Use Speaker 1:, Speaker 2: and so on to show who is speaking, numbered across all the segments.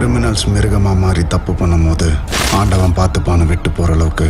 Speaker 1: Criminals மிருகமா மாறி தப்பு பண்ணும் போது ஆண்டவன் பார்த்துப்பான்னு விட்டு போற அளவுக்கு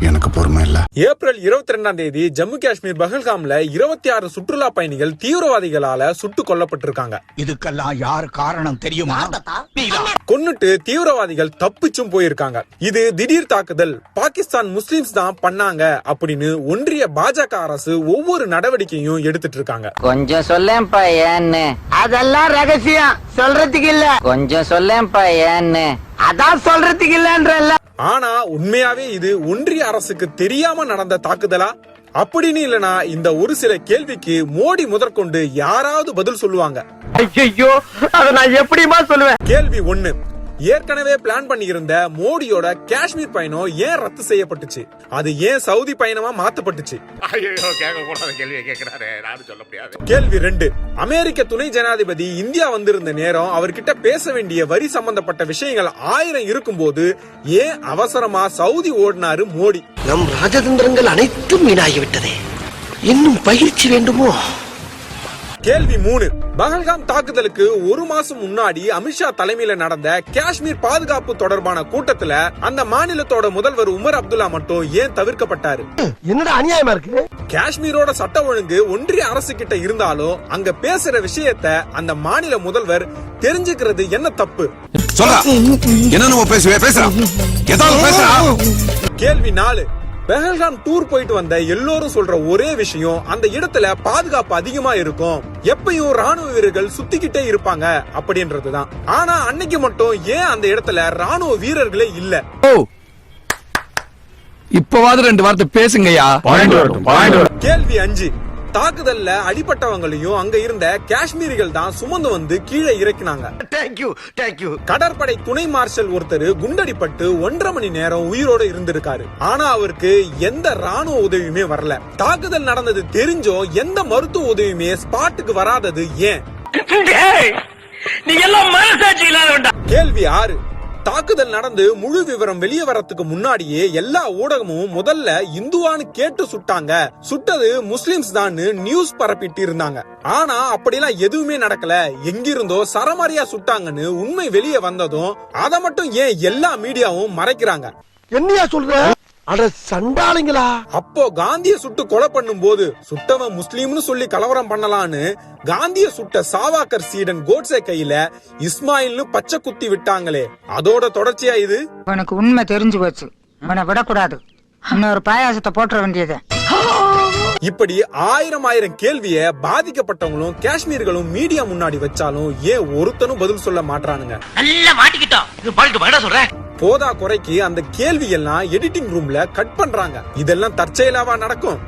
Speaker 1: எனக்கு பொறுமை இல்ல.
Speaker 2: ஏப்ரல் 22 ஜம்மு காஷ்மீர் பஹல்காம்ல 26 சுற்றுலா பயணிகள் தீவிரவாதிகளால சுட்டுக் கொல்லப்பட்டிருக்காங்க.
Speaker 3: இதுக்கெல்லாம் யார் காரணம் தெரியுமா?
Speaker 2: கொன்னுட்டு தீவிரவாதிகள் தப்பிச்சும் போயிருக்காங்க. இது திடீர் தாக்குதல், பாகிஸ்தான் முஸ்லிம்ஸ் தான் பண்ணாங்க அப்படின்னு ஒன்றிய பாஜக அரசு ஒவ்வொரு நடவடிக்கையும் எடுத்துட்டு இருக்காங்க.
Speaker 4: கொஞ்சம் சொல்லேன்ப்பா ஏன்னு.
Speaker 5: அதெல்லாம் ரகசியம், சொல்றதுக்கு இல்ல.
Speaker 4: கொஞ்சம் சொல்லேன்ப்பா ஏன்னு.
Speaker 5: அதான் சொல்றதுக்கு இல்லன்றல்ல.
Speaker 2: ஆனா உண்மையாவே இது ஒன்றிய அரசுக்கு தெரியாம நடந்த தாக்குதலா அப்படின்னு இல்லனா இந்த ஒரு சில கேள்விக்கு மோடி முதற்கொண்டு யாராவது பதில் சொல்லுவாங்க.
Speaker 5: ஐயோ, அத நான் எப்படிமா சொல்லுவேன்?
Speaker 2: கேள்வி 1, ஏற்கனவே பிளான் பண்ணியிருந்த மோடியோட காஷ்மீர் பயணம் ஏன் ரத்து செய்யப்பட்டுச்சு? அது ஏன் சவுதி பயணமா மாத்தப்பட்டுச்சு? கேள்வி 2, அமெரிக்க துணை ஜனாதிபதி இந்தியா வந்திருந்த நேரம் அவர்கிட்ட பேச வேண்டிய வரி சம்பந்தப்பட்ட விஷயங்கள் 1000 இருக்கும் போது ஏன் அவசரமா சவுதி ஓடினாரு மோடி?
Speaker 6: நம் ராஜதந்திரங்கள் அனைத்தும் வீணாகிவிட்டதே, இன்னும் பயிற்சி வேண்டுமோ?
Speaker 2: கேள்வி 3, பஹல்காம் தாக்குதலுக்கு ஒரு மாசம் முன்னாடி அமித்ஷா தலைமையில நடந்த காஷ்மீர் பாதுகாப்பு தொடர்பான கூட்டத்துல அந்த மாநிலத்தோட முதல்வர் உமர் அப்துல்லா மட்டும் ஏன் தவிர்க்கப்பட்டாரு?
Speaker 6: என்னடா அநியாயமா இருக்கு?
Speaker 2: காஷ்மீரோட சட்ட ஒழுங்கு ஒன்றிய அரசு கிட்ட இருந்தாலும் அங்க பேசுற விஷயத்த அந்த மாநில முதல்வர் தெரிஞ்சுக்கிறது என்ன தப்பு? கேள்வி 4, பஹல்காம் டூர் போயிட்டு வந்த எல்லோரும் சொல்ற ஒரே விஷயம் அந்த இடத்துல பாதுகாப்பு அதிகமா இருக்கும், எப்பயும் ராணுவ வீரர்கள் சுத்திக்கிட்டே இருப்பாங்க அப்படின்றதுதான். ஆனா அன்னைக்கு மட்டும் ஏன் அந்த இடத்துல ராணுவ வீரர்களே இல்ல?
Speaker 3: இப்பவாது 2 வார்த்தை பேசுங்கய்யா.
Speaker 2: கேள்வி 5, தாக்குதல்ல அடிபட்டவங்களையும் அங்க இருந்த காஷ்மீரிகள் தான் சுமந்து வந்து கீழே இறக்கினாங்க. கடற்படை துணை மார்ஷல் ஒருத்தர் குண்டடிப்பட்டு 1.5 மணி நேரம் உயிரோட இருந்திருக்காரு. ஆனா அவருக்கு எந்த ராணுவ உதவியுமே வரல. தாக்குதல் நடந்தது தெரிஞ்சோ எந்த மருத்துவ உதவியுமே ஸ்பாட்டுக்கு வராதது ஏன்? கேள்வி 6, தாக்குதல் நடந்து முழு விவரம் வெளியே வரத்துக்கு முன்னாடியே எல்லா ஊடகமும் முதல்ல இந்துவான்னு கேட்டு சுட்டாங்க, சுட்டது முஸ்லிம்ஸ் தான் நியூஸ் பரப்பிட்டு இருந்தாங்க. ஆனா அப்படிலாம் எதுவுமே நடக்கல, எங்கிருந்தோ சரமாரியா சுட்டாங்கன்னு உண்மை வெளியே வந்ததும் அதை மட்டும் ஏன் எல்லா மீடியாவும் மறைக்கிறாங்க?
Speaker 6: என்னையா சொல்ற? அட சண்டாளிங்களா!
Speaker 2: அப்போ காந்திய சுட்டு கொலை பண்ணும் போது சுட்டவன் முஸ்லீம்னு சொல்லி கலவரம் பண்ணலான்னு காந்திய சுட்ட சாவாக்கர் சீடன் கோட்ஸே கையில இஸ்மாயில்னு பச்சை குத்தி விட்டாங்களே, அதோட தொடர்ச்சியா இது?
Speaker 7: உனக்கு உண்மை தெரிஞ்சு போச்சு, அவனை விடக்கூடாது, இன்னொரு பாயாசத்தை போட்டுற வேண்டியது.
Speaker 2: இப்படி 1000 கேள்விய பாதிக்கப்பட்டவங்களும் காஷ்மீர்களும் மீடியா முன்னாடி வச்சாலும் ஏன் ஒருத்தனும் பதில் சொல்ல மாட்டானுங்க?
Speaker 5: நல்லா மாட்டிக்கிட்டோம்.
Speaker 2: போதா குறைக்கு அந்த கேள்வி எல்லாம் எடிட்டிங் ரூம்ல கட் பண்றாங்க. இதெல்லாம் தற்செயலாவா நடக்கும்?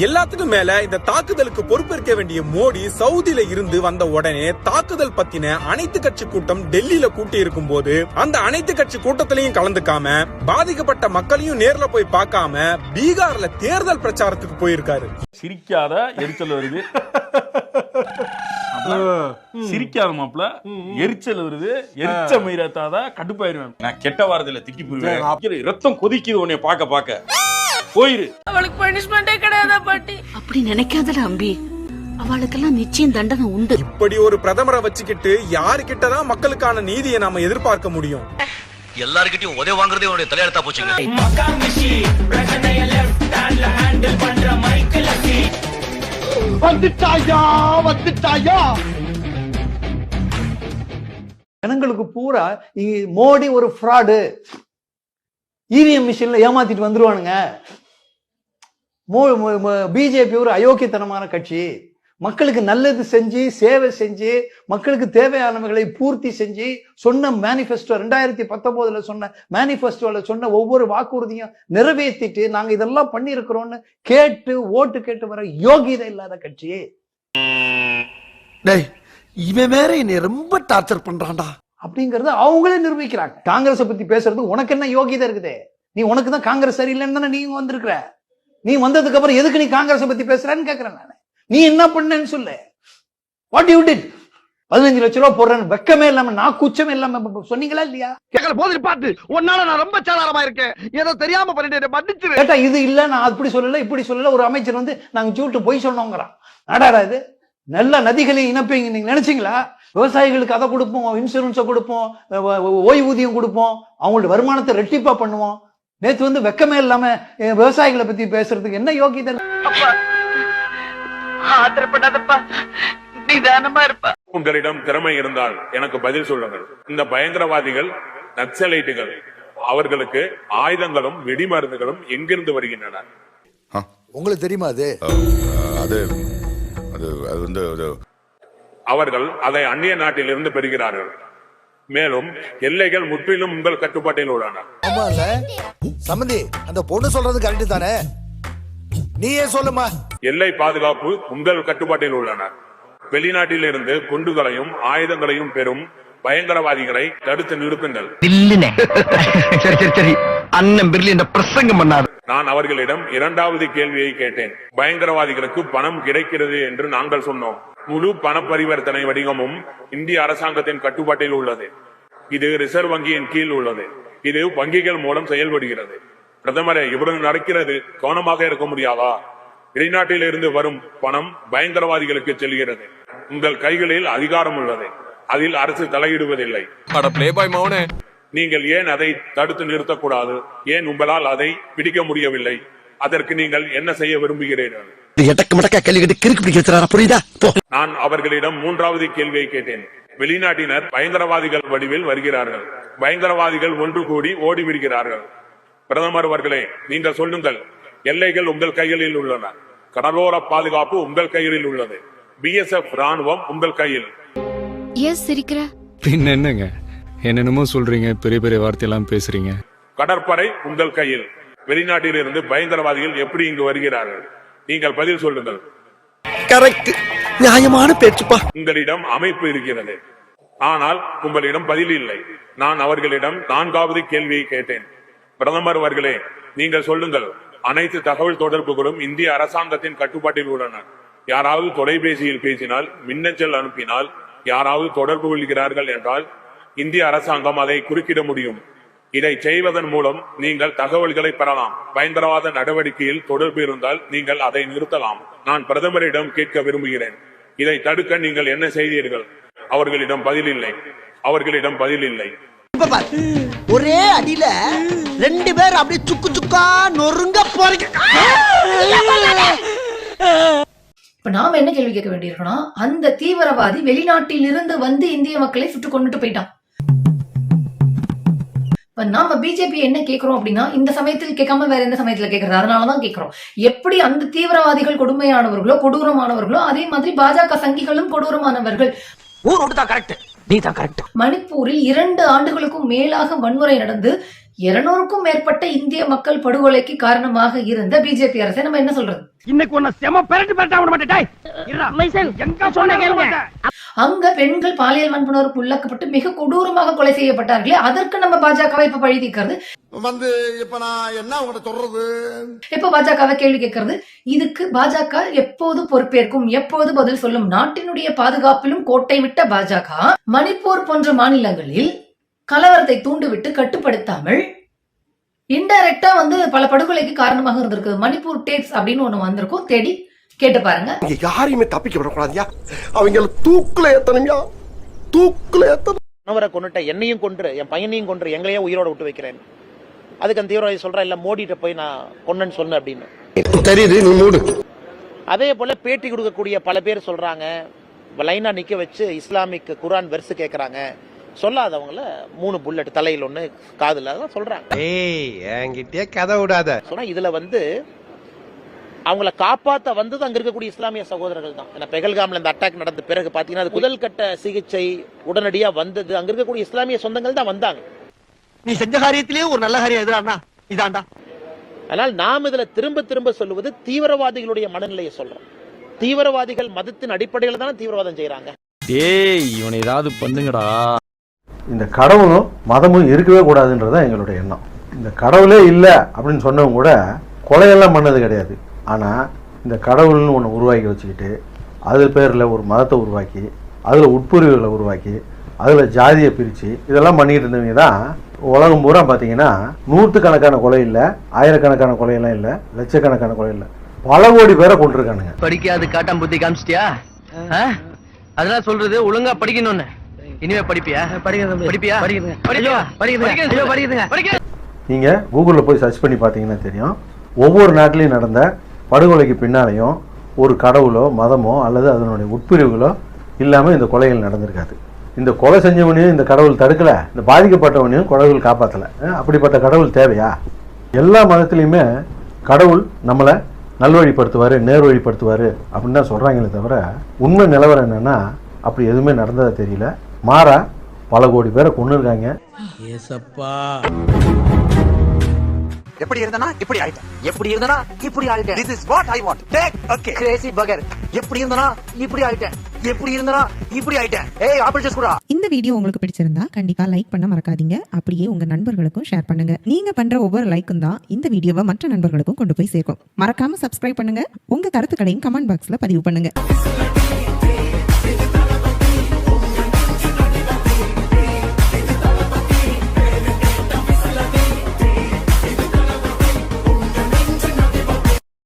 Speaker 2: எல்லாத்துக்கும் மேல இந்த தாக்குதலுக்கு பொறுப்பேற்க வேண்டிய மோடி சவுதியில இருந்து வந்த உடனே தாக்குதல் பத்தின அனைத்து கட்சி கூட்டம் டெல்லியில கூட்டி இருக்கும் போது அந்த அனைத்து கட்சி கூட்டத்திலையும் கலந்துக்காம பாதிக்கப்பட்ட மக்களையும் நேர்ல போய் பார்க்காம பீகார்ல தேர்தல் பிரச்சாரத்துக்கு போயிருக்காரு.
Speaker 8: சிரிக்காத எரிச்சல் வருது, சிரிக்காத மாப்ள எரிச்சல் வருது, எரிச்ச மயிரத்தாத கடுப்பாயிருவேன். நான் கெட்ட வாரத்துல திட்டி போயிருவேன். ரத்தம் கொதிக்குது உன்னை பாக்க பாக்க. போயிரு.
Speaker 9: அவளுக்கு பனிஷ்மெண்டே கிடையாதா பாட்டி? அப்படி நினைக்காதடா அம்பி, அவளுக்கெல்லாம் நிச்சயம் தண்டனை உண்டு.
Speaker 2: இப்படி ஒரு பிரதமரை வச்சுக்கிட்டு யாருக்கிட்டதான் மக்களுக்கான நீதியை நாம எதிர்பார்க்க முடியும்?
Speaker 10: எல்லார்கிட்டயும் உதவி வாங்குறதே உன்னுடைய தலையெழுத்தா போச்சுங்க.
Speaker 11: ஜனங்களுக்கு பூரா மோடி ஒரு ஃப்ராடு, இவிஎம் மிஷின்ல ஏமாத்திட்டு வந்துருவானுங்க, பிஜேபி ஒரு அயோக்கியத்தனமான கட்சி, மக்களுக்கு நல்லது செஞ்சு சேவை செஞ்சு மக்களுக்கு தேவையானவைகளை பூர்த்தி செஞ்சு சொன்ன மேனிஃபெஸ்டோ 2019 சொன்ன மேனிஃபெஸ்டோல சொன்ன ஒவ்வொரு வாக்குறுதியும் நிறைவேற்றிட்டு நாங்க இதெல்லாம் பண்ணி இருக்கிறோம்னு கேட்டு ஓட்டு கேட்டு வர யோகிதை இல்லாத கட்சி.
Speaker 6: இவன் வேற என்னை ரொம்ப டார்ச்சர் பண்றான்டா
Speaker 11: அப்படிங்கறத அவங்களே நிரூபிக்கிறாங்க. காங்கிரஸை பத்தி பேசுறது உனக்கு என்ன யோகிதை இருக்குது? நீ உனக்கு தான் காங்கிரஸ் சரியில்லைன்னு தானே நீங்க வந்திருக்கிற. நீ வந்ததுக்கு அப்புறம் எதுக்கு நீ காங்கிரஸை பத்தி பேசுறன்னு கேக்குறேன் நானு. நீ என்ன பண்ணன்னு சொல்லு. What you did? 15 லட்சம் ரூபாய் போடுறேன்னு வெக்கமே இல்லாம நான் கூச்சமே இல்லாம சொன்னீங்களா இல்லையா?
Speaker 5: போதில் பார்த்து உன்னால நான் ரொம்ப சாதாரணமா இருக்கேன், ஏதோ தெரியாம பண்ணிட்டு மன்னிச்சிரு.
Speaker 11: கேட்டா இது இல்ல, நான் அப்படி சொல்லல இப்படி சொல்லல. ஒரு அமைச்சர் வந்து நாங்க சூட்டு போய் சொன்னோங்கிறான். நாடாடா இது? நல்ல நதிகளை இணைப்பீங்க நீங்க நினைச்சீங்களா? விவசாயிகளுக்கு அதை கொடுப்போம், இன்சூரன்ஸை கொடுப்போம், ஓய்வூதியம் கொடுப்போம், அவங்களோட வருமானத்தை ரெட்டிப்பா பண்ணுவோம். நேத்து வந்து வெக்கமே இல்லாம விவசாயிகளை பத்தி பேசுறதுக்கு என்ன யோகியதை?
Speaker 8: உங்களிடம் திறமை இருந்தால் எனக்கு பதில் சொல்லுங்கள். இந்த பயங்கரவாதிகள், நக்சலைட்டுகள், அவர்களுக்கு ஆயுதங்களும் வெடிமருந்துகளும் எங்கிருந்து வருகின்றன?
Speaker 3: உங்களுக்கு தெரியுமா?
Speaker 8: அவர்கள் அதை அந்நிய நாட்டில் இருந்து பெறுகிறார்கள். மேலும் எல்லைகள் முற்றிலும் உங்கள் கட்டுப்பாட்டில் உள்ளன.
Speaker 3: சம்பந்தி, அந்த பொண்ணு சொல்றது கரெக்ட் தானே? நீயே சொல்லுமா.
Speaker 8: எல்லை பாதுகாப்பு உங்கள் கட்டுப்பாட்டில் உள்ளன. வெளிநாட்டில் இருந்து குண்டுகளையும் ஆயுதங்களையும் பெறும் பயங்கரவாதிகளை தடுத்து நிறுத்துங்கள்.
Speaker 5: சரி அண்ணன் பிர்லி இந்த பிரசங்கம் பண்ணாரு.
Speaker 8: நான் அவர்களிடம் இரண்டாவது கேள்வியை கேட்டேன். பயங்கரவாதிகளுக்கு பணம் கிடைக்கிறது என்று நாங்கள் சொன்னோம். முழு பண பரிவர்த்தனை வடிவமும் இந்திய அரசாங்கத்தின் கட்டுப்பாட்டில் உள்ளது. இது ரிசர்வ் வங்கியின் கீழ் உள்ளது. இது வங்கிகள் மூலம் செயல்படுகிறது. பிரதமரே, இவ்வளவு நடக்கிறது, கவனமாக இருக்க முடியாதா? வெளிநாட்டில் இருந்து வரும் பணம் பயங்கரவாதிகளுக்கு செல்கிறது. உங்கள் கைகளில் அதிகாரம் உள்ளது, அதில் அரசு தலையிடுவதில்லை. நீங்கள் ஏன் அதை தடுத்து நிறுத்தக்கூடாது? ஏன் உங்களால் அதை பிடிக்க முடியவில்லை? அதற்கு நீங்கள் என்ன செய்ய விரும்புகிறீர்கள்? நான் அவர்களிடம் மூன்றாவது கேள்வியை கேட்டேன். வெளிநாட்டினர் பயங்கரவாதிகள் வடிவில் வருகிறார்கள். பயங்கரவாதிகள் ஒன்று கூடி ஓடிவிடுகிறார்கள். பிரதமர் அவர்களே, நீங்கள் சொல்லுங்கள். எல்லைகள் உங்கள் கைகளில் உள்ளன. கடலோர பாதுகாப்பு உங்கள் கையில் உள்ளது. BSF ராணுவம் உங்கள் கையில்.
Speaker 3: பின்ன என்னங்க, என்னென்னமோ சொல்றீங்க, பெரிய பெரிய வார்த்தையெல்லாம் பேசுறீங்க.
Speaker 8: கடற்படை உங்கள் கையில். வெளிநாட்டில் இருந்து பயங்கரவாதிகள் எப்படி இங்கு வருகிறார்கள்? நீங்கள் பதில் சொல்லுங்கள்.
Speaker 6: கரெக்ட், நியாயமான பேச்சுப்பா.
Speaker 8: உங்களிடம் அமைப்பு இருக்கிறது, ஆனால் உங்களிடம் பதில் இல்லை. நான் அவர்களிடம் நான்காவது கேள்வியை கேட்டேன். பிரதமர் அவர்களே, நீங்கள் சொல்லுங்கள். அனைத்து தகவல் தொடர்புகளும் இந்திய அரசாங்கத்தின் கட்டுப்பாட்டில் உள்ளன. யாராவது தொலைபேசியில் பேசினால், மின்னஞ்சல் அனுப்பினால், யாராவது தொடர்பு கொள்கிறார்கள் என்றால் இந்திய அரசாங்கம் அதை குறுக்கிட முடியும். இதை செய்வதன் மூலம் நீங்கள் தகவல்களை பெறலாம். பயங்கரவாத நடவடிக்கையில் தொடர்பு இருந்தால் நீங்கள் அதை நிறுத்தலாம். நான் பிரதமரிடம் கேட்க விரும்புகிறேன், இதை தடுக்க நீங்கள் என்ன செய்தீர்கள்? அவர்களிடம் பதில் இல்லை. அவர்களிடம் பதில் இல்லை.
Speaker 6: ஒரே அடியில 2 பேர் அப்படியே சுக்கு சுக்கா நொறுங்க போறீங்க.
Speaker 9: இப்ப நாம என்ன கேள்வி கேட்க வேண்டியிருக்கோம்? அந்த தீவிரவாதி வெளிநாட்டில் இருந்து வந்து இந்திய மக்களை சுட்டு கொண்டுட்டு போயிட்டான். இப்ப நாம பிஜேபி என்ன கேட்கிறோம் அப்படின்னா, இந்த சமயத்தில் கேட்காம வேற எந்த சமயத்துல கேட்கறது? அதனாலதான் கேட்கிறோம். எப்படி அந்த தீவிரவாதிகள் கொடுமையானவர்களோ கொடூரமானவர்களோ, அதே மாதிரி பாஜக சங்கிகளும் கொடூரமானவர்கள். மணிப்பூரில் 2 ஆண்டுகளுக்கும் மேலாக வன்முறை நடந்து 200க்கும் மேற்பட்ட இந்திய மக்கள் படுகொலைக்கு காரணமாக இருந்த பிஜேபி அரசை நம்ம என்ன சொல்றது?
Speaker 5: இன்னைக்கு உன்னை செம பெரட்டி பெரட்டா விட மாட்டேன்.
Speaker 9: அங்க பெண்கள் பாலியல் வன்புணர்வுக்கு உள்ளக்கப்பட்டு மிக கொடூரமாக கொலை செய்யப்பட்டார்களே, அதற்கு நம்ம பாஜகவை இப்ப பழி தீர்க்கிறது.
Speaker 3: இப்ப நான் என்ன உங்களை சொல்றது?
Speaker 9: இப்ப பாஜகவை கேள்வி கேட்கறது. இதுக்கு பாஜக எப்போது பொறுப்பேற்கும், எப்போது பதில் சொல்லும்? நாட்டினுடைய பாதுகாப்பிலும் கோட்டை விட்ட பாஜக மணிப்பூர் போன்ற மாநிலங்களில் கலவரத்தை தூண்டிவிட்டு கட்டுப்படுத்தாமல் இன்டைரக்டா வந்து பல படுகொலைக்கு காரணமாக இருந்திருக்கு. மணிப்பூர் டேப்ஸ் அப்படின்னு ஒண்ணு வந்திருக்கும், தேடி கேட்டு பாருங்க.
Speaker 6: யாரையுமே தப்பிக்க விடக்கூடாதியா, அவங்க தூக்குல ஏத்தணும்யா, தூக்குல ஏத்தணும்.
Speaker 5: கணவரை கொண்டுட்ட, என்னையும் கொன்று, என் பையனையும் கொன்று, எங்களையே உயிரோட விட்டு வைக்கிறேன். அதுக்கு அந்த தீவிரவாதி சொல்றா, இல்ல மோடிட்ட போய் நான் கொன்னேன்னு சொன்னேன் அப்படின்னு
Speaker 6: தெரியுது, நீ மூடு.
Speaker 5: அதே போல பேட்டி கொடுக்கக்கூடிய பல பேர் சொல்றாங்க, லைனா நிக்க வச்சு இஸ்லாமிக் குர்ஆன் வெர்ஸ் கேட்கறாங்க. சொல்லாதவங்கள 3 புல்லட் தலையில் 1 காதுல சொல்றாங்க.
Speaker 6: என்கிட்டயே கதை விடாத.
Speaker 5: சொன்னா இதுல வந்து அவங்கள காப்பாத்த வந்தது அங்க இருக்கக்கூடிய இஸ்லாமிய சகோதரர்கள் தான். ஏன்னா பெகல்காம்ல இந்த அட்டாக் நடந்த பிறகு பாத்தீங்கன்னா அது முதல் கட்ட சிகிச்சை உடனடியா வந்தது அங்க இருக்கக்கூடிய இஸ்லாமிய சொந்தங்கள் தான் வந்தாங்க.
Speaker 6: நீ செஞ்ச காரியத்திலேயே ஒரு நல்ல காரியம் எதுடான்னா இதாண்டா.
Speaker 5: அதனால் நாம் இதுல திரும்ப திரும்ப சொல்லுவது தீவிரவாதிகளுடைய மனநிலையை சொல்றோம். தீவிரவாதிகள் மதத்தின் அடிப்படையில தானே தீவிரவாதம் செய்யறாங்க.
Speaker 3: ஏய், இவனை ஏதாவது பண்ணுங்கடா.
Speaker 11: இந்த கடவுளும் மதமும் இருக்கவே கூடாதுன்றதான் எங்களுடைய எண்ணம். இந்த கடவுளே இல்லை அப்படின்னு சொன்னவங்க கூட கொலையெல்லாம் பண்ணது கிடையாது. ஆனால் இந்த கடவுள்னு ஒன்று உருவாக்கி வச்சுக்கிட்டு அது பேரில் ஒரு மதத்தை உருவாக்கி அதில் உட்பிரிவுகளை உருவாக்கி அதில் ஜாதியை பிரித்து இதெல்லாம் பண்ணிட்டு இருந்தவங்க தான் உலகம் பூரா பார்த்தீங்கன்னா நூற்றுக்கணக்கான கொலை இல்லை, ஆயிரக்கணக்கான கொலையெல்லாம் இல்லை, லட்சக்கணக்கான கொலை இல்லை, பல கோடி பேரை கொண்டிருக்கானுங்க.
Speaker 6: படிக்காது காட்டாம் புத்தி காமிச்சிட்டியா? அதெல்லாம் சொல்றது ஒழுங்கா படிக்கணும்னு. இனிமே படிப்பியா?
Speaker 11: நீங்கள் கூகுளில் போய் சர்ச் பண்ணி பார்த்தீங்கன்னா தெரியும், ஒவ்வொரு நாட்டிலையும் நடந்த படுகொலைக்கு பின்னாலையும் ஒரு கடவுளோ மதமோ அல்லது அதனுடைய உட்பிரிவுகளோ இல்லாமல் இந்த கொலைகள் நடந்திருக்காது. இந்த கொலை செஞ்சவனையும் இந்த கடவுள் தடுக்கலை, இந்த பாதிக்கப்பட்டவனையும் கடவுள் காப்பாற்றலை. அப்படிப்பட்ட கடவுள் தேவையா? எல்லா மதத்துலேயுமே கடவுள் நம்மளை நல்வழிப்படுத்துவார், நேர்வழிப்படுத்துவார் அப்படின்னு தான் சொல்கிறாங்களே தவிர உண்மை நிலவரம் என்னென்னா அப்படி எதுவுமே நடந்ததா தெரியல. மாறா பல கோடி பேரை கொண்டு இருக்காங்க.
Speaker 6: எப்படி இருந்தனா இப்படி ஆயிட்டேன், எப்படி இருந்தனா இப்படி ஆயிட்டேன். This is what I want. Take okay. Crazy bugger. எப்படி இருந்தனா இப்படி ஆயிட்டேன், எப்படி இருந்தனா இப்படி ஆயிட்டேன். ஏய் ஆப்பிள் ஜூஸ் குடா.
Speaker 12: இந்த வீடியோ உங்களுக்கு பிடிச்சிருந்தா கண்டிப்பா லைக் பண்ண மறக்காதீங்க. அப்படியே உங்க நண்பர்களுக்கும் ஷேர் பண்ணுங்க. நீங்க பண்ற ஒவ்வொரு லைக்கும் தான் இந்த வீடியோவை மற்ற நண்பர்களுக்கும் கொண்டு போய் சேர்க்கும். மறக்காம சப்ஸ்கிரைப் பண்ணுங்க. உங்க கருத்துக்களையும் கமெண்ட் பாக்ஸ்ல பதிவு பண்ணுங்க.